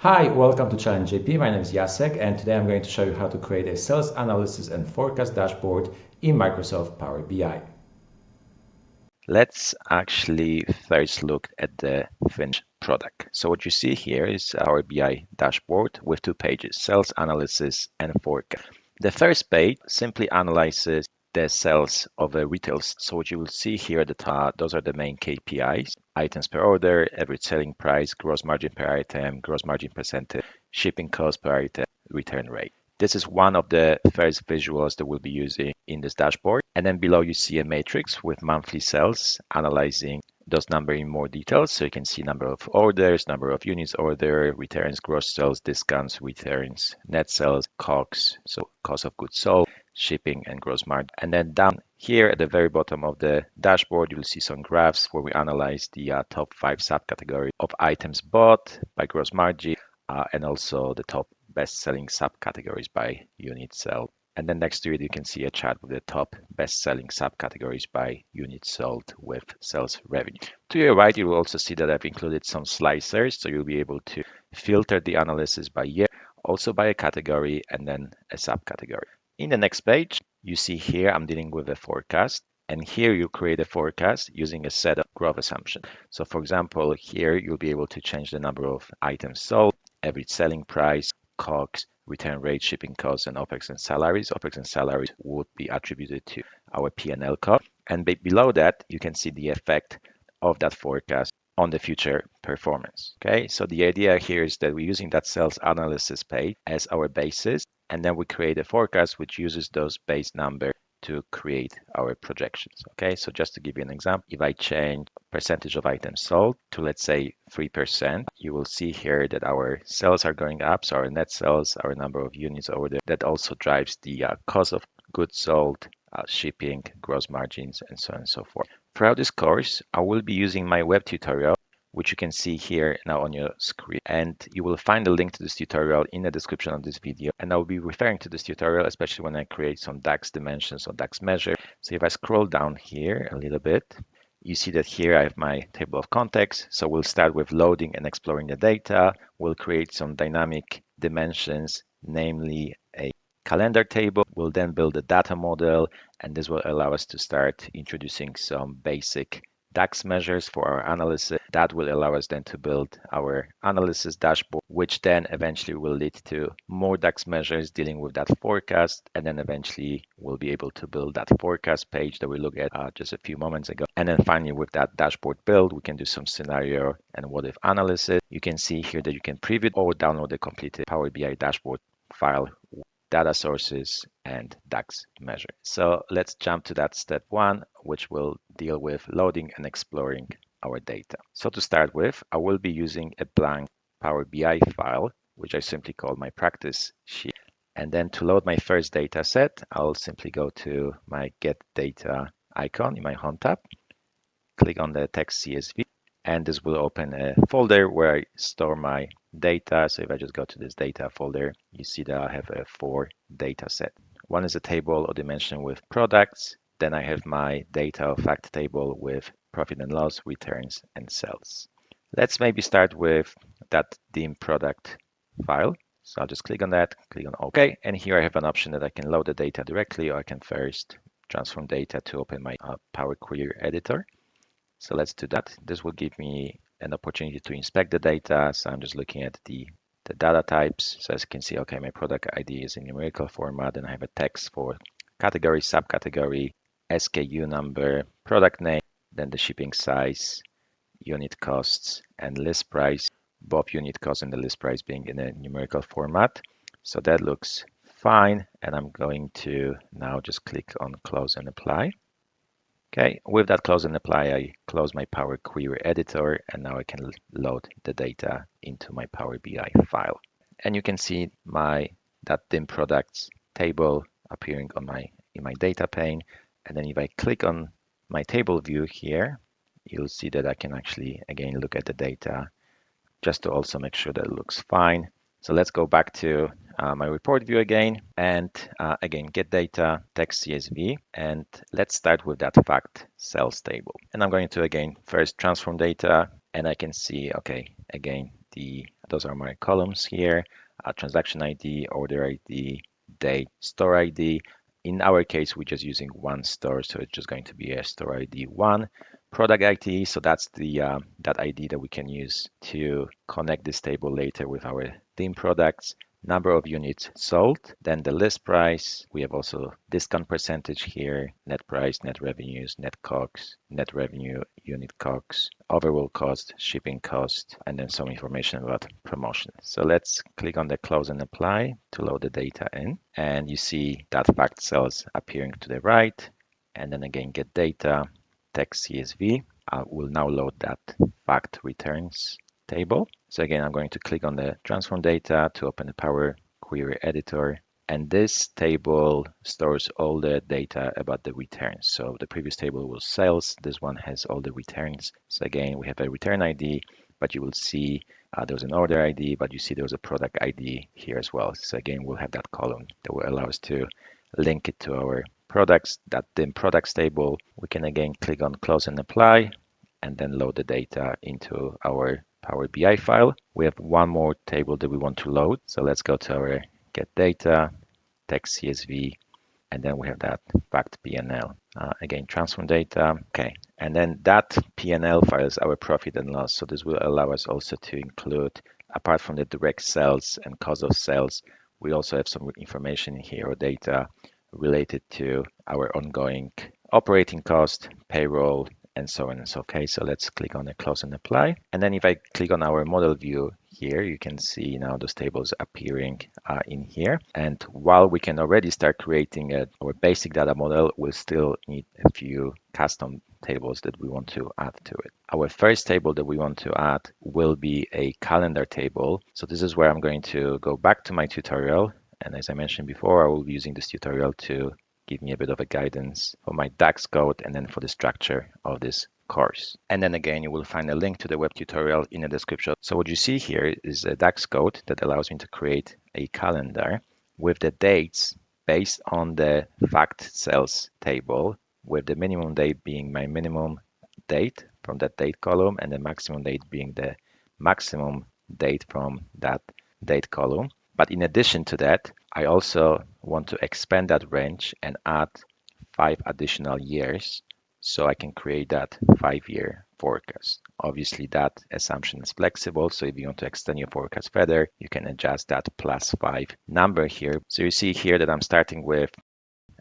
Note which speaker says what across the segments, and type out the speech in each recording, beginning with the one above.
Speaker 1: Hi, welcome to Challenge JP. My name is Jacek, and today I'm going to show you how to create a sales analysis and forecast dashboard in Microsoft Power BI.
Speaker 2: Let's actually first look at the finished product. So what you see here is our BI dashboard with two pages, sales analysis and forecast. The first page simply analyzes the sales of a retail. So what you will see here at the top, those are the main KPIs, items per order, average selling price, gross margin per item, gross margin percentage, shipping cost per item, return rate. This is one of the first visuals that we'll be using in this dashboard. And then below you see a matrix with monthly sales, analyzing those numbers in more detail. So you can see number of orders, number of units ordered, returns, gross sales, discounts, returns, net sales, COGS, so cost of goods sold, shipping and gross margin. And then down here at the very bottom of the dashboard, you'll see some graphs where we analyze the top 5 subcategories of items bought by gross margin, and also the top best-selling subcategories by unit sold. And then next to it, you can see a chart with the top best-selling subcategories by units sold with sales revenue. To your right, you will also see that I've included some slicers, so you'll be able to filter the analysis by year, also by a category, and then a subcategory. In the next page, you see here I'm dealing with a forecast. And here you create a forecast using a set of growth assumptions. So for example, here you'll be able to change the number of items sold, average selling price, COGS, return rate, shipping costs, and OPEX and salaries. OPEX and salaries would be attributed to our P&L cost. And below that, you can see the effect of that forecast on the future performance. Okay, so the idea here is that we're using that sales analysis page as our basis, and then we create a forecast which uses those base numbers to create our projections. Okay, so just to give you an example, if I change percentage of items sold to, let's say, 3%, you will see here that our sales are going up. So our net sales, our number of units ordered, that also drives the cost of goods sold, shipping, gross margins, and so on and so forth. Throughout this course, I will be using my web tutorial, which you can see here now on your screen. And you will find a link to this tutorial in the description of this video. And I'll be referring to this tutorial, especially when I create some DAX dimensions or DAX measure. So if I scroll down here a little bit, you see that here I have my table of contents. So we'll start with loading and exploring the data. We'll create some dynamic dimensions, namely a calendar table. We'll then build a data model, and this will allow us to start introducing some basic DAX measures for our analysis. That will allow us then to build our analysis dashboard, which then eventually will lead to more DAX measures dealing with that forecast. And then eventually we'll be able to build that forecast page that we looked at just a few moments ago. And then finally, with that dashboard build, we can do some scenario and what if analysis. You can see here that you can preview or download the completed Power BI dashboard file, data sources, and DAX measure. So let's jump to that step 1, which will deal with loading and exploring our data. So to start with, I will be using a blank Power BI file, which I simply call my practice sheet. And then to load my first data set, I'll simply go to my Get Data icon in my Home tab, click on the text CSV, and this will open a folder where I store my data. So if I just go to this data folder, you see that I have 4 data set. One is a table or dimension with products. Then I have my data or fact table with profit and loss, returns, and sales. Let's maybe start with that dim product file. So I'll just click on that, click on OK. And here I have an option that I can load the data directly, or I can first transform data to open my Power Query editor. So let's do that. This will give me an opportunity to inspect the data. So I'm just looking at the data types. So as you can see, okay, my product ID is in numerical format, and I have a text for category, subcategory, SKU number, product name, then the shipping size, unit costs, and list price, both unit cost and the list price being in a numerical format. So that looks fine. And I'm going to now just click on Close and Apply. Okay, with that close and apply, I close my Power Query editor, and now I can load the data into my Power BI file. And you can see that dim products table appearing in my data pane. And then if I click on my table view here, you'll see that I can actually again look at the data just to also make sure that it looks fine. So let's go back to my report view again, and again, get data, text CSV, and let's start with that fact sales table. And I'm going to again first transform data, and I can see, okay, again, those are my columns here, transaction ID, order ID, date, store ID. In our case, we're just using one store, so it's just going to be a store ID 1. Product ID, so that's the that ID that we can use to connect this table later with our theme products. Number of units sold, then the list price. We have also discount percentage here, net price, net revenues, net COGS, net revenue, unit COGS, overall cost, shipping cost, and then some information about promotion. So let's click on the close and apply to load the data in. And you see that fact cells appearing to the right. And then again, get data, text CSV. We'll now load that fact returns table. So again, I'm going to click on the transform data to open the Power Query Editor. And this table stores all the data about the returns. So the previous table was sales. This one has all the returns. So again, we have a return ID, but you will see there's an order ID, but you see there's a product ID here as well. So again, we'll have that column that will allow us to link it to our products, that then products table. We can again click on close and apply, and then load the data into our Power BI file. We have one more table that we want to load. So let's go to our get data, text CSV, and then we have that fact PNL. Again, transform data. Okay, and then that PNL file is our profit and loss. So this will allow us also to include, apart from the direct sales and cost of sales, we also have some information here or data related to our ongoing operating cost, payroll, and so on and so. Okay, so let's click on the close and apply. And then if I click on our model view here, you can see now those tables appearing in here. And while we can already start creating our basic data model, we'll still need a few custom tables that we want to add to it. Our first table that we want to add will be a calendar table. So this is where I'm going to go back to my tutorial. And as I mentioned before, I will be using this tutorial to give me a bit of a guidance for my DAX code and then for the structure of this course. And then again, you will find a link to the web tutorial in the description. So what you see here is a DAX code that allows me to create a calendar with the dates based on the fact cells table, with the minimum date being my minimum date from that date column and the maximum date being the maximum date from that date column. But in addition to that, I also want to expand that range and add 5 additional years so I can create that 5-year forecast. Obviously, that assumption is flexible. So if you want to extend your forecast further, you can adjust that +5 number here. So you see here that I'm starting with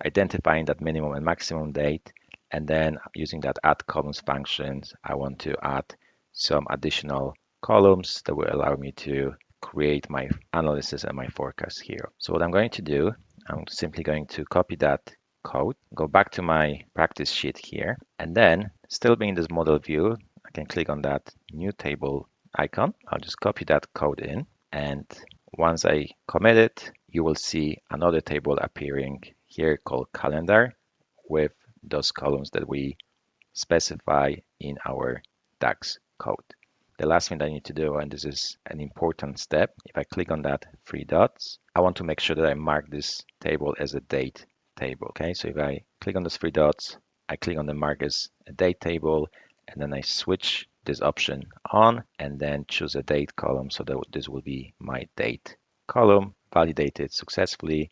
Speaker 2: identifying that minimum and maximum date. And then using that add columns functions, I want to add some additional columns that will allow me to create my analysis and my forecast here. So what I'm going to do, I'm simply going to copy that code, go back to my practice sheet here, and then still being in this model view, I can click on that new table icon. I'll just copy that code in. And once I commit it, you will see another table appearing here called calendar with those columns that we specify in our DAX code. The last thing that I need to do, and this is an important step, if I click on that 3 dots, I want to make sure that I mark this table as a date table. Okay, so if I click on those 3 dots, I click on the mark as a date table, and then I switch this option on and then choose a date column so that this will be my date column, validate it successfully,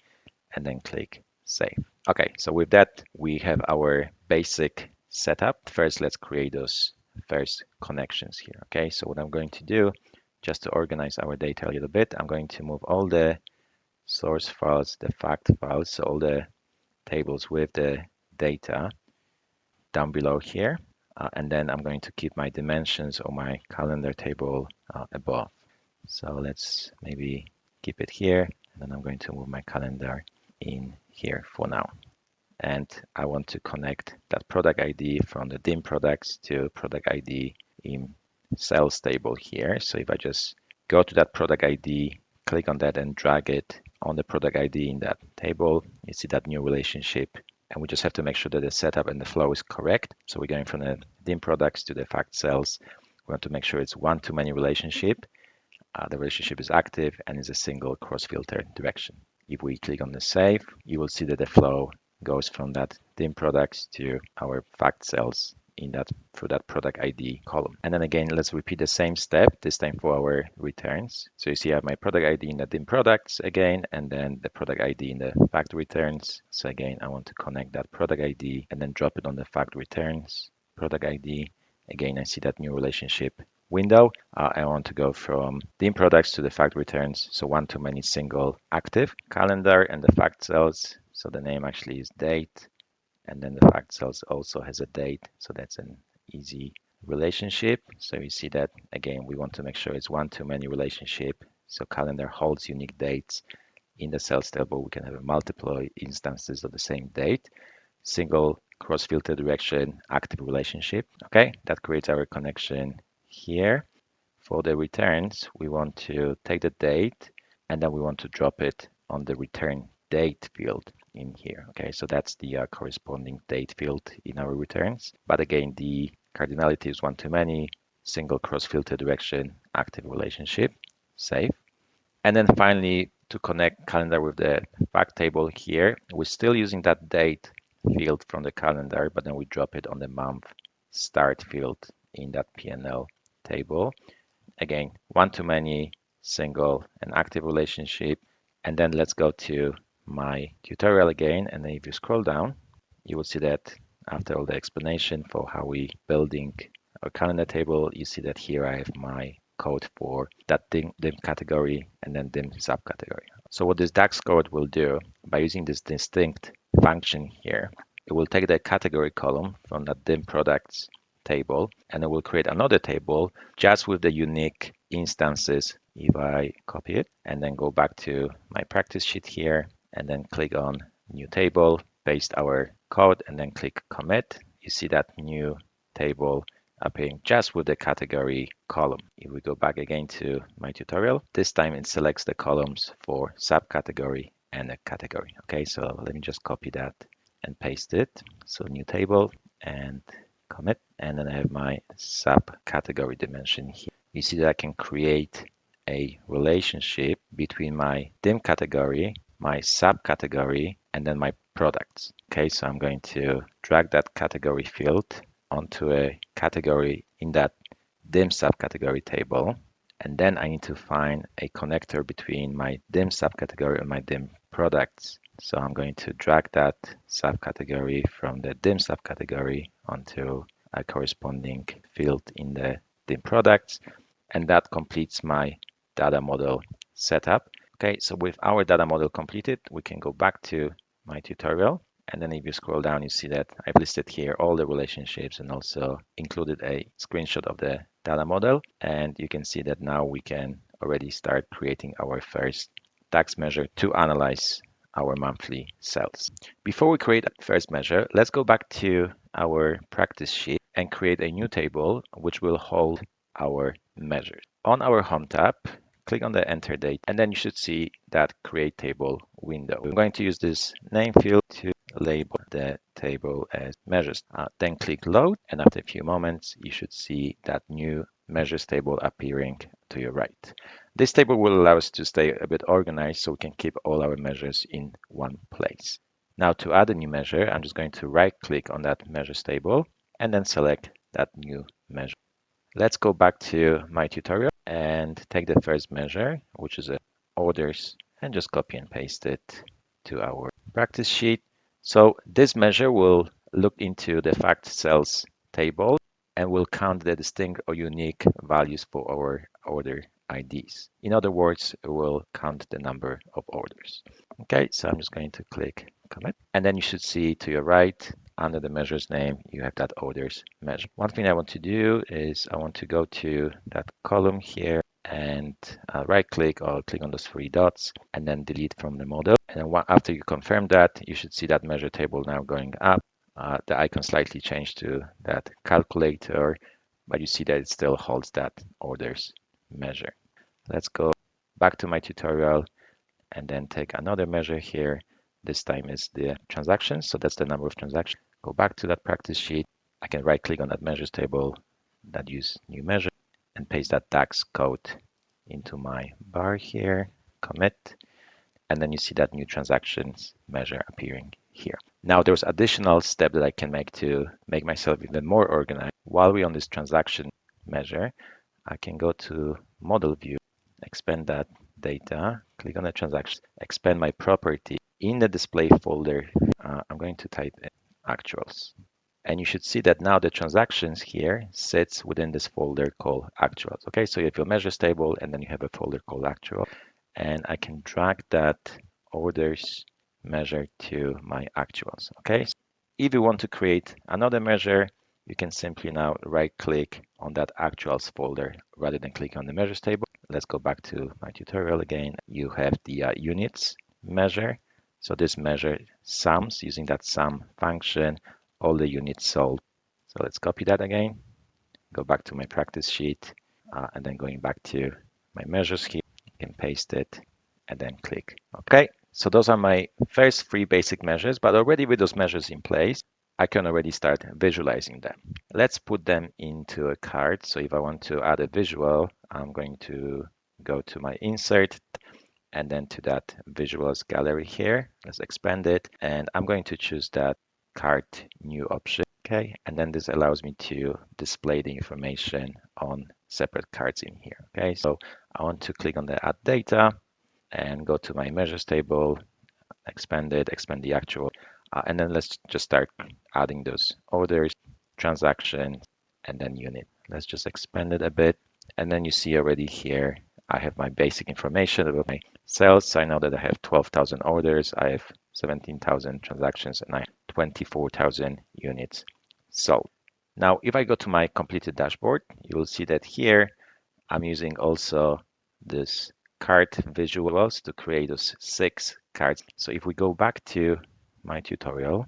Speaker 2: and then click save. Okay, so with that, we have our basic setup. First, let's create those first connections here. Okay, so what I'm going to do, just to organize our data a little bit, I'm going to move all the source files, the fact files, so all the tables with the data down below here. And then I'm going to keep my dimensions or my calendar table above. So let's maybe keep it here. And then I'm going to move my calendar in here for now. And I want to connect that product ID from the dim products to product ID in sales table here. So if I just go to that product ID, click on that and drag it on the product ID in that table, you see that new relationship. And we just have to make sure that the setup and the flow is correct. So we're going from the dim products to the fact cells. We want to make sure it's one-to-many relationship. The relationship is active and is a single cross-filter direction. If we click on the save, you will see that the flow goes from that dim products to our fact cells through that product ID column. And then again, let's repeat the same step, this time for our returns. So you see I have my product ID in the dim products again, and then the product ID in the fact returns. So again, I want to connect that product ID and then drop it on the fact returns, product ID. Again, I see that new relationship window. I want to go from dim products to the fact returns. So one-to-many single active calendar and the fact cells. So the name actually is date. And then the fact cells also has a date. So that's an easy relationship. So you see that again, we want to make sure it's one-to-many relationship. So calendar holds unique dates. In the cells table, we can have multiple instances of the same date. Single cross-filter direction, active relationship. Okay, that creates our connection here. For the returns, we want to take the date and then we want to drop it on the return date field in here. Okay, so that's the corresponding date field in our returns. But again, the cardinality is one-to-many, single cross-filter direction, active relationship, save. And then finally, to connect calendar with the fact table here, we're still using that date field from the calendar, but then we drop it on the month start field in that P&L table. Again, one-to-many, single, and active relationship. And then let's go to my tutorial again. And then if you scroll down, you will see that after all the explanation for how we building our calendar table, you see that here I have my code for that dim category and then dim subcategory. So what this DAX code will do by using this distinct function here, it will take the category column from that dim products table and it will create another table just with the unique instances. If I copy it and then go back to my practice sheet here and then click on new table, paste our code and then click commit, you see that new table appearing just with the category column. If we go back again to my tutorial, this time it selects the columns for subcategory and a category. Okay, so let me just copy that and paste it. So new table and commit, and then I have my subcategory dimension here. You see that I can create a relationship between my dim category, my subcategory, and then my products. Okay, so I'm going to drag that category field onto a category in that dim subcategory table. And then I need to find a connector between my dim subcategory and my dim products. So I'm going to drag that subcategory from the dim subcategory onto a corresponding field in the dim products. And that completes my data model setup. Okay, so with our data model completed, we can go back to my tutorial. And then if you scroll down, you see that I've listed here all the relationships and also included a screenshot of the data model. And you can see that now we can already start creating our first DAX measure to analyze our monthly sales. Before we create that first measure, let's go back to our practice sheet and create a new table which will hold our measures. On our home tab, click on the enter date, and then you should see that create table window. I'm going to use this name field to label the table as measures. Then click load, and after a few moments, you should see that new measures table appearing to your right. This table will allow us to stay a bit organized so we can keep all our measures in one place. Now to add a new measure, I'm just going to right click on that measures table and then select that new measure. Let's go back to my tutorial and take the first measure, which is orders, and just copy and paste it to our practice sheet. So this measure will look into the fact cells table and will count the distinct or unique values for our order IDs. In other words, it will count the number of orders. Okay, so I'm just going to click commit, and then you should see to your right under the measures name, you have that orders measure. One thing I want to do is I want to go to that column here and right click or click on those three dots and then delete from the model. And then after you confirm that, you should see that measure table now going up. The icon slightly changed to that calculator, but you see that it still holds that orders measure. Let's go back to my tutorial and then take another measure here. This time is the transactions, so that's the number of transactions. Go back to that practice sheet. I can right click on that measures table that use new measure and paste that DAX code into my bar here, commit, and then you see that new transactions measure appearing here. Now there's additional step that I can make to make myself even more organized. While we're on this transaction measure, I can go to model view, expand that data, click on the transaction, expand my property. In the display folder, I'm going to type in actuals. And you should see that now the transactions here sits within this folder called actuals. Okay, so you have your measures table and then you have a folder called actual. And I can drag that orders measure to my actuals. Okay, so if you want to create another measure, you can simply now right click on that actuals folder rather than click on the measures table. Let's go back to my tutorial again. You have the units measure. So this measure sums using that sum function all the units sold. So let's copy that again, go back to my practice sheet, and then going back to my measures here, you can paste it and then click. Okay, so those are my first three basic measures, but already with those measures in place, I can already start visualizing them. Let's put them into a card. So if I want to add a visual, I'm going to go to my insert and then to that visuals gallery here. Let's expand it. And I'm going to choose that card new option. Okay, and then this allows me to display the information on separate cards in here. Okay, so I want to click on the add data and go to my measures table, expand it, expand the actual, and then let's just start adding those orders, transactions, and then unit. Let's just expand it a bit. And then you see already here, I have my basic information about my sales. So I know that I have 12,000 orders, I have 17,000 transactions, and I have 24,000 units sold. Now, if I go to my completed dashboard, you will see that here I'm using also this card visuals to create those 6 cards. So if we go back to my tutorial,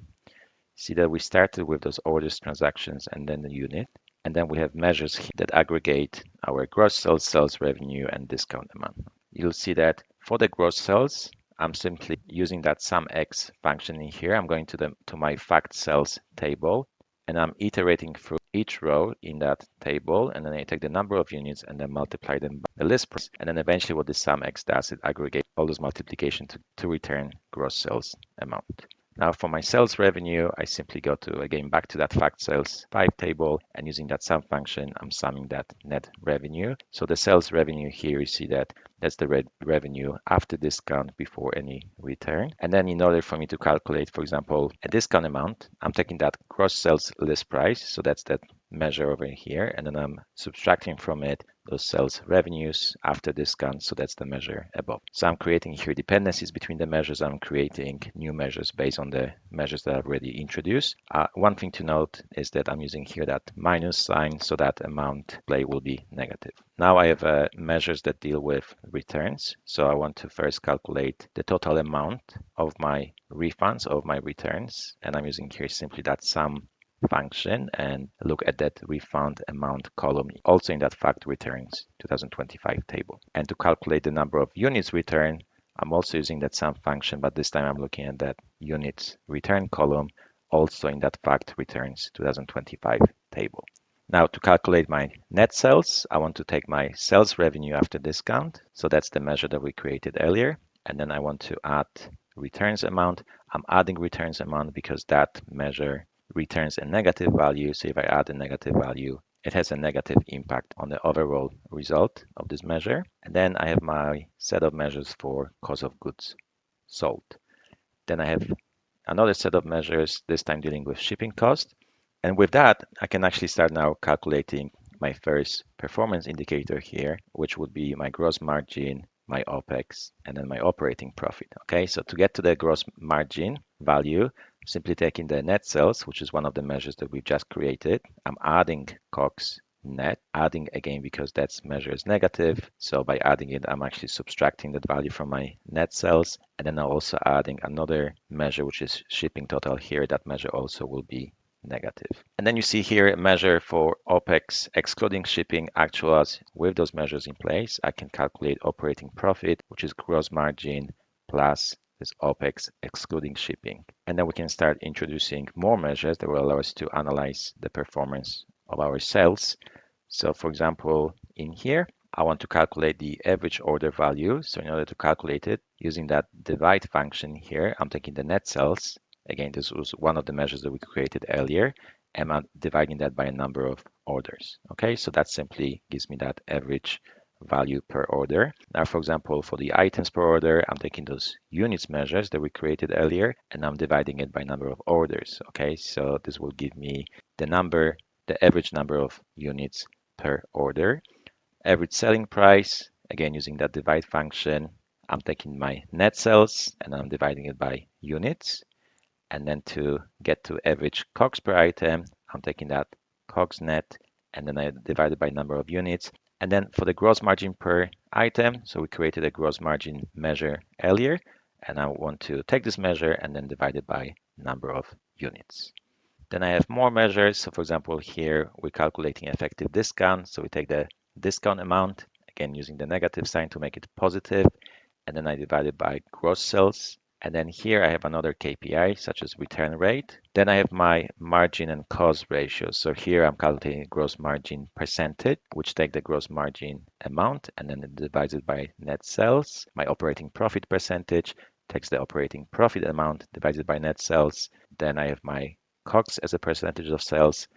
Speaker 2: see that we started with those orders, transactions, and then the unit. And then we have measures that aggregate our gross sales, sales revenue, and discount amount. You'll see that for the gross sales, I'm simply using that SUMX function in here. I'm going to my fact sales table, and I'm iterating through each row in that table, and then I take the number of units and then multiply them by the list price. And then eventually what the SUMX does, it aggregates all those multiplication to return gross sales amount. Now for my sales revenue, I simply go to, again, back to that fact sales 5 table, and using that sum function, I'm summing that net revenue. So the sales revenue here, you see that that's the revenue after discount before any return. And then in order for me to calculate, for example, a discount amount, I'm taking that gross sales list price. So that's that measure over here. And then I'm subtracting from it those sales revenues after discount. So that's the measure above. So I'm creating here dependencies between the measures. I'm creating new measures based on the measures that I've already introduced. One thing to note is that I'm using here that minus sign, so that amount play will be negative. Now I have measures that deal with returns. So I want to first calculate the total amount of my refunds, of my returns. And I'm using here simply that sum function and look at that refund amount column also in that fact returns 2025 table. And to calculate the number of units returned, I'm also using that sum function, but this time I'm looking at that units return column also in that fact returns 2025 table. Now to calculate my net sales, I want to take my sales revenue after discount. So that's the measure that we created earlier. And then I want to add returns amount. I'm adding returns amount because that measure returns a negative value. So if I add a negative value, it has a negative impact on the overall result of this measure. And then I have my set of measures for cost of goods sold. Then I have another set of measures, this time dealing with shipping cost. And with that, I can actually start now calculating my first performance indicator here, which would be my gross margin, my OPEX, and then my operating profit. Okay, so to get to the gross margin value, simply taking the net sales, which is one of the measures that we've just created. I'm adding COGS net, adding again because that measure is negative. So by adding it, I'm actually subtracting that value from my net sales. And then I'm also adding another measure, which is shipping total here. That measure also will be negative. And then you see here a measure for OPEX, excluding shipping actuals. With those measures in place, I can calculate operating profit, which is gross margin plus this OPEX excluding shipping. And then we can start introducing more measures that will allow us to analyze the performance of our sales. So for example, in here, I want to calculate the average order value. So in order to calculate it, using that divide function here, I'm taking the net sales Again, this was one of the measures that we created earlier, and I'm dividing that by a number of orders. Okay, so that simply gives me that average value per order. Now, for example, for the items per order, I'm taking those units measures that we created earlier, and I'm dividing it by number of orders. Okay, so this will give me the number, the average number of units per order. Average selling price, again, using that divide function, I'm taking my net sales and I'm dividing it by units. And then to get to average COGS per item, I'm taking that COGS net and then I divide it by number of units. And then for the gross margin per item, so we created a gross margin measure earlier, and I want to take this measure and then divide it by number of units. Then I have more measures. So for example, here we're calculating effective discount. So we take the discount amount, again, using the negative sign to make it positive, and then I divide it by gross sales. And then here I have another KPI, such as return rate. Then I have my margin and cost ratio. So here I'm calculating gross margin percentage, which take the gross margin amount, and then it divides it by net sales. My operating profit percentage takes the operating profit amount, divides it by net sales. Then I have my COGS as a percentage of sales.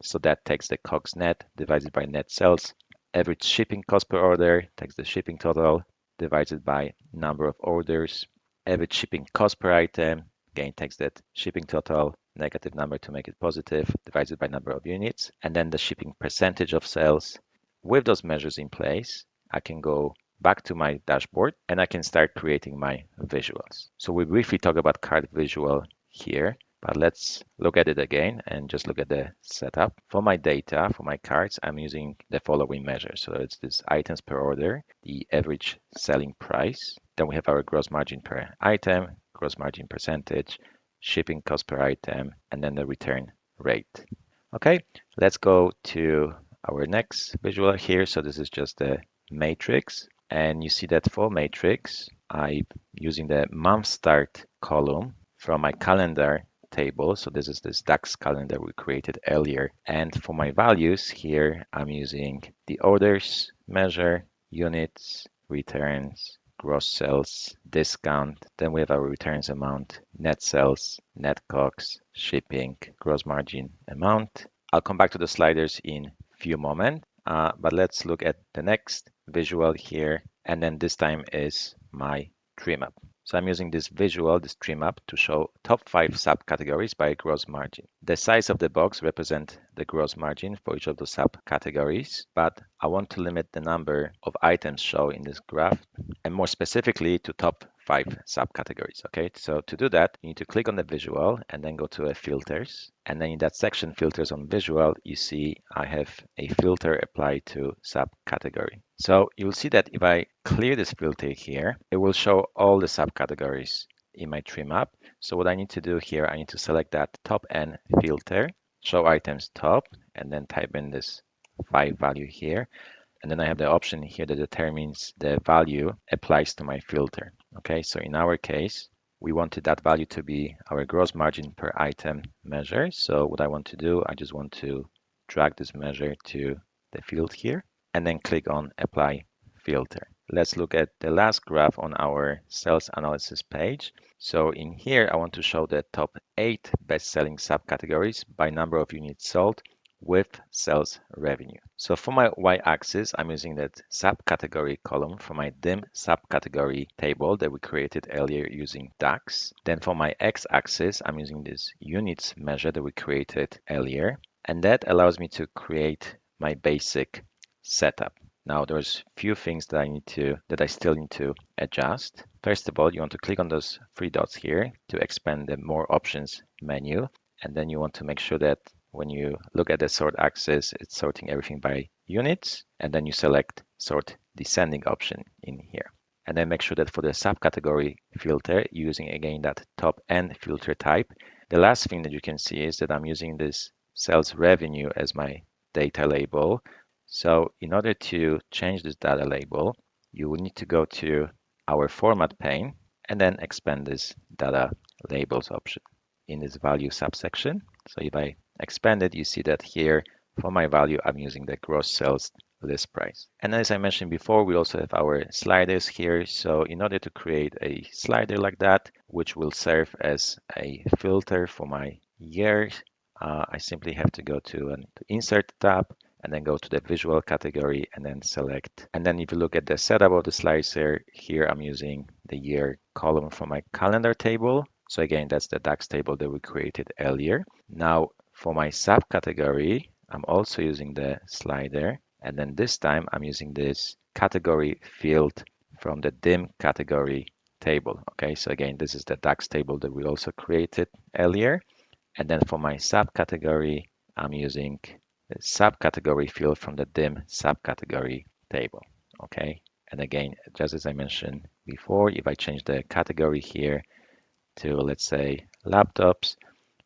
Speaker 2: So that takes the COGS net, divided by net sales. Average shipping cost per order takes the shipping total, divided by number of orders. Average shipping cost per item, again, takes that shipping total, negative number to make it positive, divided by number of units. And then the shipping percentage of sales. With those measures in place, I can go back to my dashboard and I can start creating my visuals. So we briefly talk about cart visual here. But let's look at it again and just look at the setup. For my data, for my cards, I'm using the following measures. So it's this items per order, the average selling price. Then we have our gross margin per item, gross margin percentage, shipping cost per item, and then the return rate. Okay, let's go to our next visual here. So this is just the matrix. And you see that for matrix, I'm using the month start column from my calendar table. So this is this DAX calendar we created earlier. And for my values here, I'm using the orders measure, units, returns, gross sales, discount. Then we have our returns amount, net sales, net COGS, shipping, gross margin amount. I'll come back to the sliders in few moments, but let's look at the next visual here. And then this time is my trim up. So I'm using this visual, this trim up, to show top 5 subcategories by gross margin. The size of the box represents the gross margin for each of the subcategories, but I want to limit the number of items shown in this graph, and more specifically to top 5 subcategories. Okay, so to do that, you need to click on the visual and then go to filters. And then in that section, filters on visual, you see I have a filter applied to subcategory. So you'll see that if I clear this filter here, it will show all the subcategories in my trim up. So what I need to do here, I need to select that top N filter, show items top, and then type in this 5 value here. And then I have the option here that determines the value applies to my filter. Okay, so in our case, we wanted that value to be our gross margin per item measure. So what I want to do, I just want to drag this measure to the field here and then click on apply filter. Let's look at the last graph on our sales analysis page. So in here, I want to show the top 8 best-selling subcategories by number of units sold with sales revenue. So for my y-axis, I'm using that subcategory column for my dim subcategory table that we created earlier using DAX. Then for my x-axis, I'm using this units measure that we created earlier. And that allows me to create my basic setup. Now there's few things that I still need to adjust. First of all, you want to click on those 3 dots here to expand the more options menu. And then you want to make sure that when you look at the sort axis, it's sorting everything by units, and then you select sort descending option in here. And then make sure that for the subcategory filter, using again that top N filter type. The last thing that you can see is that I'm using this sales revenue as my data label. So in order to change this data label, you will need to go to our format pane and then expand this data labels option in this value subsection. So if I expand it, you see that here for my value, I'm using the gross sales list price. And as I mentioned before, we also have our sliders here. So in order to create a slider like that, which will serve as a filter for my year, I simply have to go to an Insert tab and then go to the Visual category and then select. And then if you look at the setup of the slicer, here I'm using the year column for my calendar table. So again, that's the DAX table that we created earlier. Now for my subcategory, I'm also using the slider. And then this time I'm using this category field from the dim category table. Okay, so again, this is the DAX table that we also created earlier. And then for my subcategory, I'm using the subcategory field from the dim subcategory table. Okay, and again, just as I mentioned before, if I change the category here to, let's say, laptops,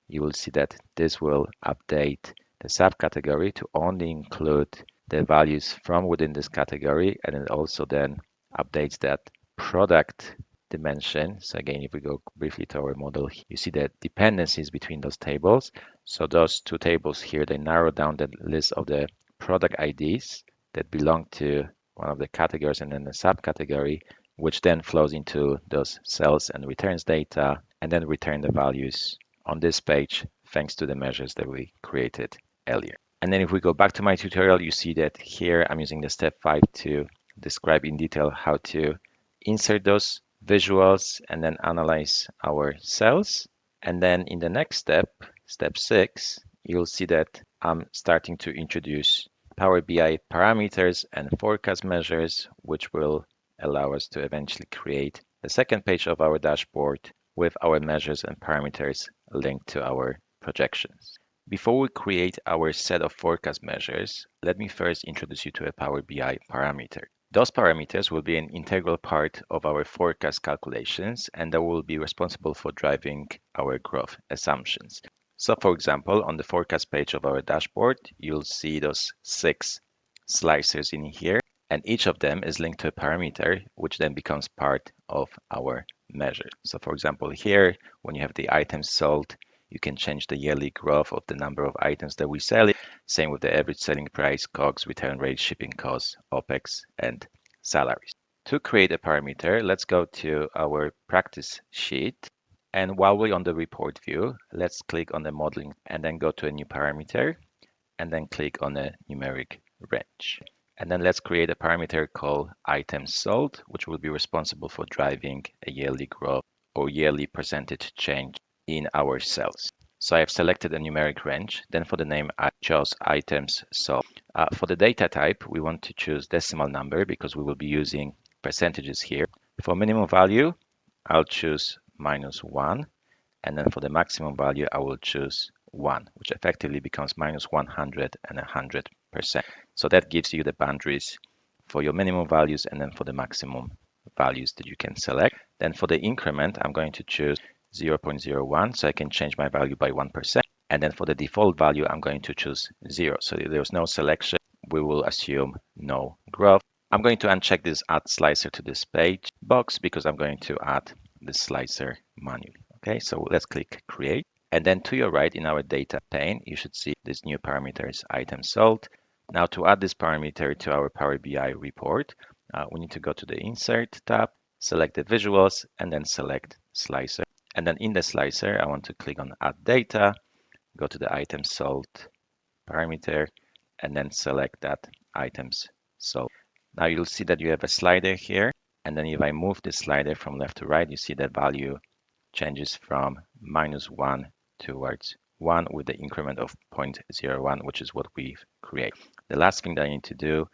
Speaker 2: you will see that this will update the subcategory to only include the values from within this category, and it also then updates that product dimension. So again, if we go briefly to our model, you see the dependencies between those tables. So those two tables here, they narrow down the list of the product IDs that belong to one of the categories and then the subcategory, which then flows into those sales and returns data, and then return the values on this page thanks to the measures that we created earlier. And then if we go back to my tutorial, you see that here I'm using the step 5 to describe in detail how to insert those visuals and then analyze our cells. And then in the next step, step 6, you'll see that I'm starting to introduce Power BI parameters and forecast measures, which will allow us to eventually create the second page of our dashboard with our measures and parameters linked to our projections. Before we create our set of forecast measures, let me first introduce you to a Power BI parameter. Those parameters will be an integral part of our forecast calculations, and they will be responsible for driving our growth assumptions. So for example, on the forecast page of our dashboard, you'll see those 6 slicers in here, and each of them is linked to a parameter, which then becomes part of our measure. So for example, here, when you have the items sold, you can change the yearly growth of the number of items that we sell. Same with the average selling price, COGS, return rate, shipping costs, OPEX, and salaries. To create a parameter, let's go to our practice sheet. And while we're on the report view, let's click on the modeling and then go to a new parameter and then click on a numeric range. And then let's create a parameter called items sold, which will be responsible for driving a yearly growth or yearly percentage change in our sales. So I've selected a numeric range. Then for the name, I chose items sold. For the data type, we want to choose decimal number because we will be using percentages here. For minimum value, I'll choose -1. And then for the maximum value, I will choose 1, which effectively becomes -100 and 100%. So that gives you the boundaries for your minimum values and then for the maximum values that you can select. Then for the increment, I'm going to choose 0.01, so I can change my value by 1%. And then for the default value, I'm going to choose 0. So if there's no selection, we will assume no growth. I'm going to uncheck this add slicer to this page box because I'm going to add this slicer manually. Okay, so let's click create. And then to your right in our data pane, you should see this new parameters item sold. Now to add this parameter to our Power BI report, we need to go to the insert tab, select the visuals, and then select slicer. And then in the slicer, I want to click on add data, go to the item sold parameter, and then select that items sold. Now you'll see that you have a slider here. And then if I move the slider from left to right, you see that value changes from -1 towards 1 with the increment of 0.01, which is what we've created. The last thing that I need to do,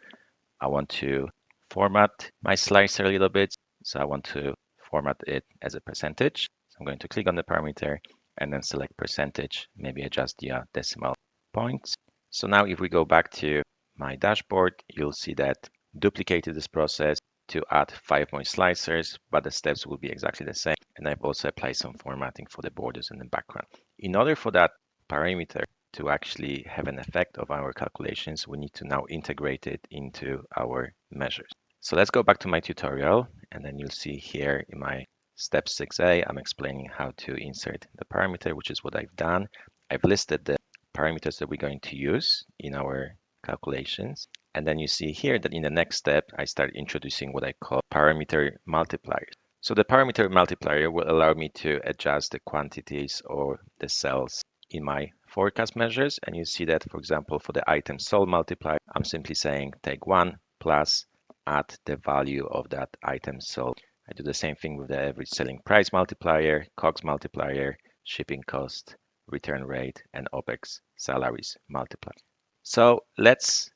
Speaker 2: I want to format my slicer a little bit. So I want to format it as a percentage. So I'm going to click on the parameter and then select percentage, maybe adjust the decimal points. So now if we go back to my dashboard, you'll see that duplicated this process to add 5 more slicers, but the steps will be exactly the same. And I've also applied some formatting for the borders and the background. In order for that parameter to actually have an effect of our calculations, we need to now integrate it into our measures. So let's go back to my tutorial, and then you'll see here in my step 6a, I'm explaining how to insert the parameter, which is what I've done. I've listed the parameters that we're going to use in our calculations. And then you see here that in the next step, I start introducing what I call parameter multipliers. So the parameter multiplier will allow me to adjust the quantities or the cells in my forecast measures. And you see that, for example, for the item sold multiplier, I'm simply saying take 1 plus add the value of that item sold. I do the same thing with the average selling price multiplier, COGS multiplier, shipping cost, return rate, and OPEX salaries multiplier. So let's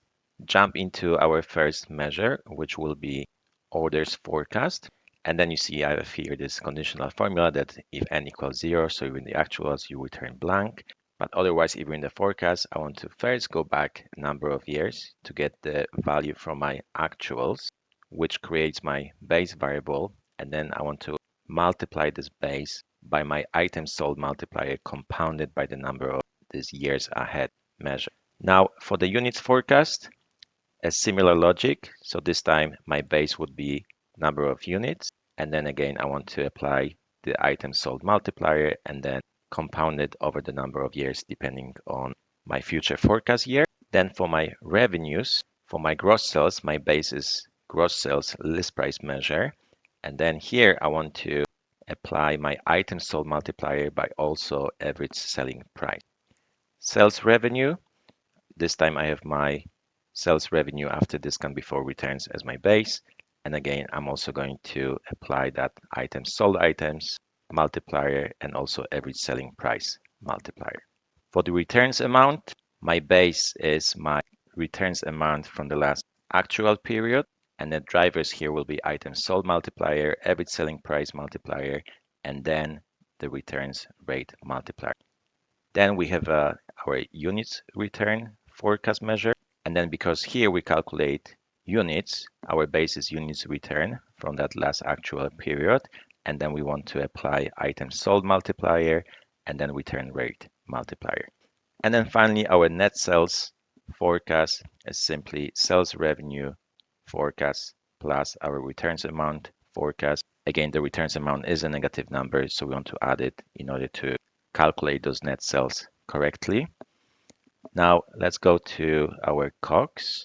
Speaker 2: jump into our first measure, which will be orders forecast. And then you see I have here this conditional formula that if n equals 0, so in the actuals, you return blank. But otherwise, even in the forecast, I want to first go back a number of years to get the value from my actuals, which creates my base variable. And then I want to multiply this base by my item sold multiplier compounded by the number of these years ahead measure. Now, for the units forecast, a similar logic. So this time my base would be number of units. And then again, I want to apply the item sold multiplier and then compound it over the number of years depending on my future forecast year. Then for my revenues, for my gross sales, my base is gross sales list price measure. And then here I want to apply my item sold multiplier by also average selling price. Sales revenue, this time I have my sales revenue after discount before returns as my base. And again, I'm also going to apply that items sold items multiplier and also average selling price multiplier. For the returns amount, my base is my returns amount from the last actual period. And the drivers here will be items sold multiplier, average selling price multiplier, and then the returns rate multiplier. Then we have our units return forecast measure. And then because here we calculate units, our base is units return from that last actual period. And then we want to apply items sold multiplier and then return rate multiplier. And then finally, our net sales forecast is simply sales revenue forecast plus our returns amount forecast. Again, the returns amount is a negative number, so we want to add it in order to calculate those net sales correctly. Now let's go to our COGS.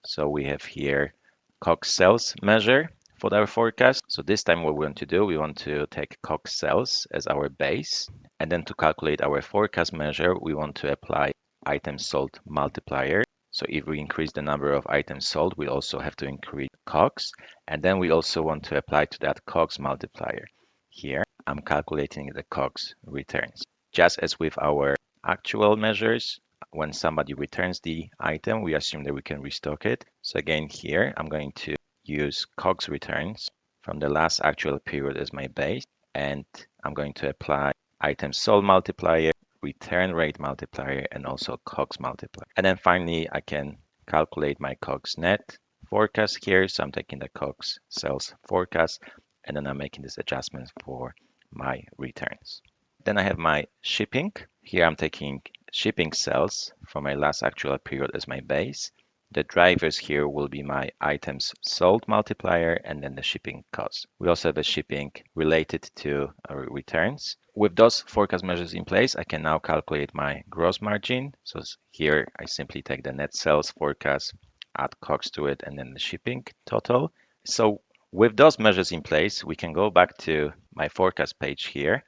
Speaker 2: So we have here COGS sales measure for our forecast. So this time what we want to do, we want to take COGS sales as our base. And then to calculate our forecast measure, we want to apply items sold multiplier. So if we increase the number of items sold, we also have to increase COGS. And then we also want to apply to that COGS multiplier. Here, I'm calculating the COGS returns. Just as with our actual measures, when somebody returns the item, we assume that we can restock it. So again, here, I'm going to use COGS returns from the last actual period as my base. And I'm going to apply items sold multiplier, return rate multiplier, and also COGS multiplier. And then finally, I can calculate my COGS net forecast here. So I'm taking the COGS sales forecast, and then I'm making this adjustment for my returns. Then I have my shipping. Here I'm taking shipping sales from my last actual period as my base. The drivers here will be my items sold multiplier and then the shipping cost. We also have a shipping related to our returns. With those forecast measures in place, I can now calculate my gross margin. So here I simply take the net sales forecast, add COGS to it, and then the shipping total. So with those measures in place, we can go back to my forecast page here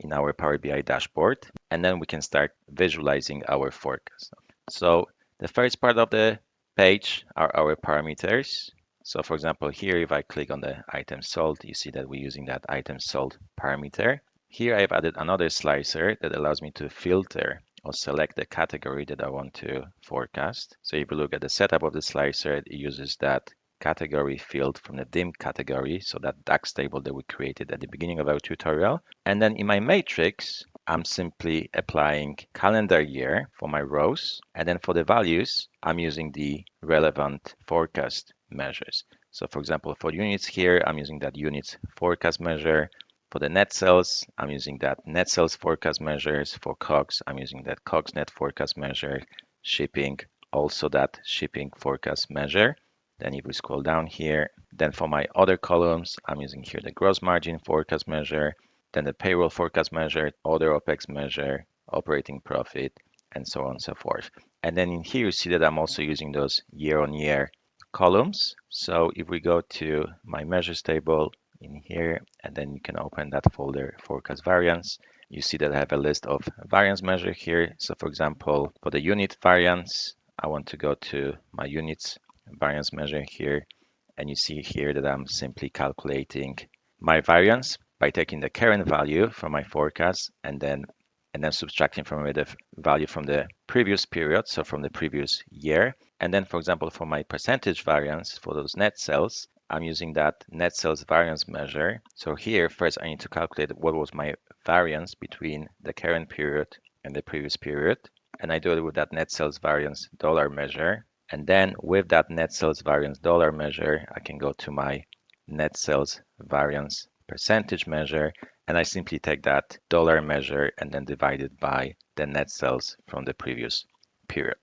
Speaker 2: in our Power BI dashboard, and then we can start visualizing our forecast. So the first part of the page are our parameters. So for example, here, if I click on the item sold, you see that we're using that item sold parameter. Here I've added another slicer that allows me to filter or select the category that I want to forecast. So if you look at the setup of the slicer, it uses that category field from the dim category, so that DAX table that we created at the beginning of our tutorial. And then in my matrix, I'm simply applying calendar year for my rows. And then for the values, I'm using the relevant forecast measures. So for example, for units here, I'm using that units forecast measure. For the net sales, I'm using that net sales forecast measures. For COGS, I'm using that COGS net forecast measure. Shipping, also that shipping forecast measure. Then if we scroll down here, then for my other columns, I'm using here the gross margin forecast measure, then the payroll forecast measure, other OPEX measure, operating profit, and so on and so forth. And then in here, you see that I'm also using those year-on-year columns. So if we go to my measures table in here, and then you can open that folder, Forecast Variance, you see that I have a list of variance measure here. So for example, for the unit variance, I want to go to my units variance measure here. And you see here that I'm simply calculating my variance by taking the current value from my forecast and then subtracting from it the value from the previous period, so from the previous year. And then, for example, for my percentage variance for those net sales, I'm using that net sales variance measure. So here, first I need to calculate what was my variance between the current period and the previous period. And I do it with that net sales variance dollar measure. And then with that net sales variance dollar measure, I can go to my net sales variance percentage measure, and I simply take that dollar measure and then divide it by the net sales from the previous period.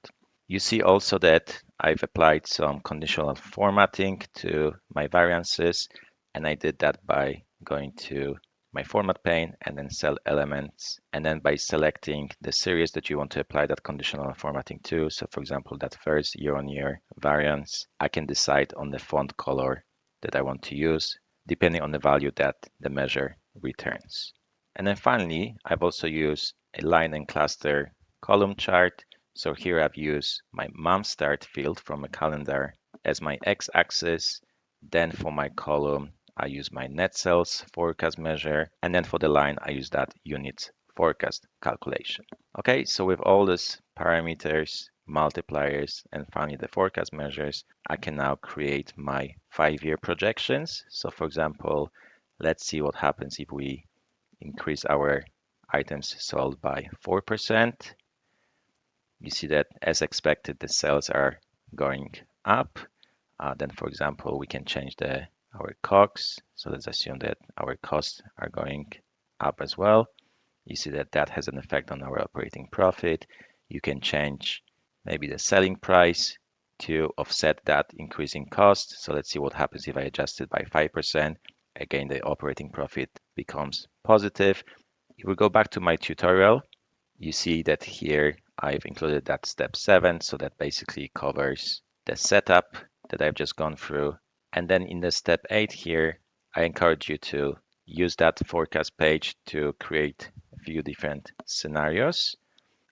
Speaker 2: You see also that I've applied some conditional formatting to my variances, and I did that by going to my format pane and then cell elements, and then by selecting the series that you want to apply that conditional formatting to. So for example, that first year-on-year variance, I can decide on the font color that I want to use depending on the value that the measure returns. And then finally, I've also used a line and cluster column chart. So here I've used my month start field from a calendar as my x-axis. Then for my column, I use my net sales forecast measure. And then for the line, I use that units forecast calculation. Okay, so with all these parameters, multipliers, and finally the forecast measures, I can now create my 5-year projections. So for example, let's see what happens if we increase our items sold by 4%. You see that as expected, the sales are going up. Then for example, we can change our COGS. So let's assume that our costs are going up as well. You see that that has an effect on our operating profit. You can change maybe the selling price to offset that increasing cost. So let's see what happens if I adjust it by 5%. Again, the operating profit becomes positive. If we go back to my tutorial, you see that here I've included that step 7. So that basically covers the setup that I've just gone through. And then in the step 8 here, I encourage you to use that forecast page to create a few different scenarios.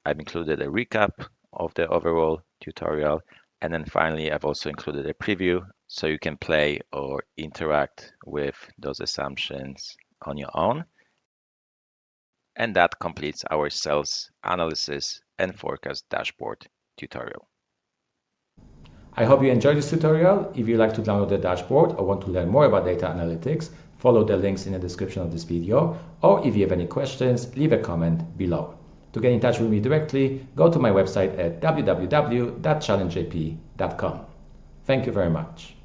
Speaker 2: I've included a recap of the overall tutorial. And then finally, I've also included a preview so you can play or interact with those assumptions on your own. And that completes our sales analysis and forecast dashboard tutorial.
Speaker 1: I hope you enjoyed this tutorial. If you'd like to download the dashboard or want to learn more about data analytics, follow the links in the description of this video, or if you have any questions, leave a comment below. To get in touch with me directly, go to my website at www.challengejp.com. Thank you very much.